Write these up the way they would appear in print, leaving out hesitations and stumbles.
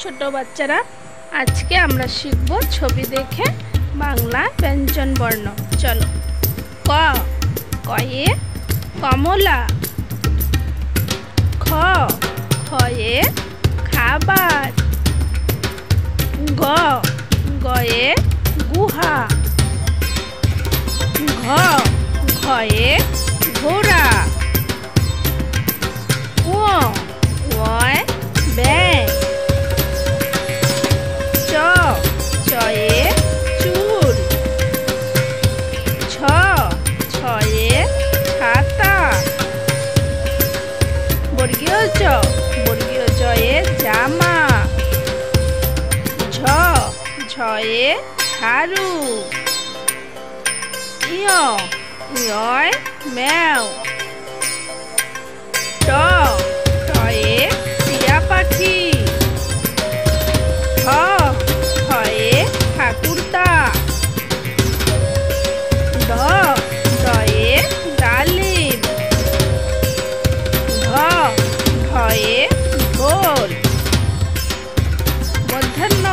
ছোট বাচ্চারা আজকে আমরা শিখব ছবি দেখে বাংলা ব্যঞ্জন বর্ণ। চলো। ক কয়ে কমলা, খ খয়ে খাবার, গ গয়ে গুহা, ঘ ঘয়ে ঘোড়া, ও ওয় ব্যাং, চ চয়ে চুল, ছ ছয়ে ছাতা, বর্গীয় জ বর্গীয় জয়ে জামা, ঝ ঝয়ে ঝাড়ু, ইয় ইয়য় ম্যাও, ট টয়ে টিয়া পাখি, ঠ ঠয়ে ঠাকুরদা, ড ডয়ে ডালিম, ঢ ঢয়ে ঢোল, মধ্যাহ্ন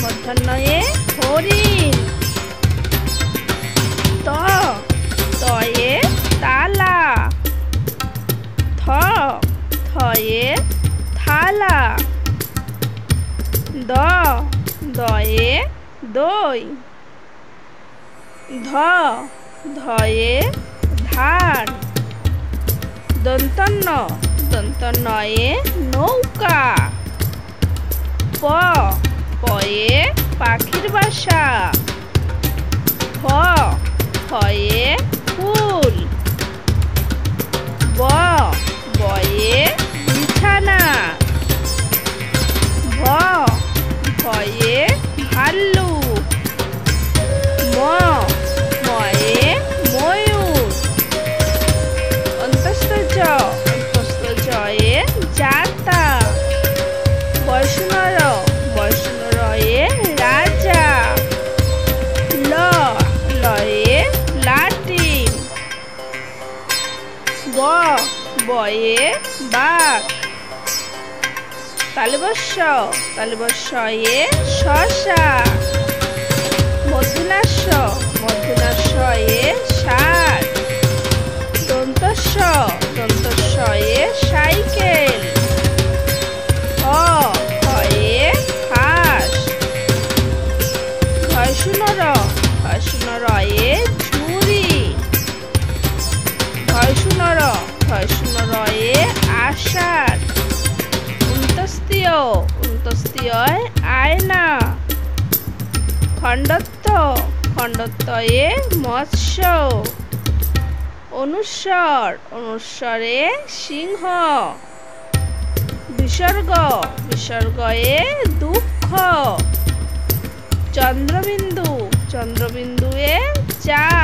মধ্যাহ্নয়ে হরিণ, ত তয়ে তালা, থ থয়ে থালা, দ দয়ে দই, ধ ধয়ে ধান, দন্তন্য দন্তন্নয়ে নৌকা, প পয়ে পাখির বাসা, ফ ফয়ে ফুল, ব বয়ে বিছানা, ভ ভয়ে ভাল্লুক, ম ময়ে ময়ূর, অন্তস্থ জয়ে যাতা, বৈষ্ণর বৈষ্ণরয়ে রাজা, ল লয়ে লাটিম, ব বয়ে বাঘ, তালবস্যয়ে শশা, মধ্যনাস্যয়ে ষাট, দন্তস্যয়ে সাইকেল, অ হয়ে হাঁস, ঘয়সুনরয়ে ঝুড়ি, ধয়সুনরয়ে আষাঢ়, উন্তস্তীয় আয়না, খণ্ডত্বয়ে মৎস্য, অনুস্বরে সিংহ, বিসর্গয়ে দুঃখ, চন্দ্রবিন্দুয়ে চাঁদ।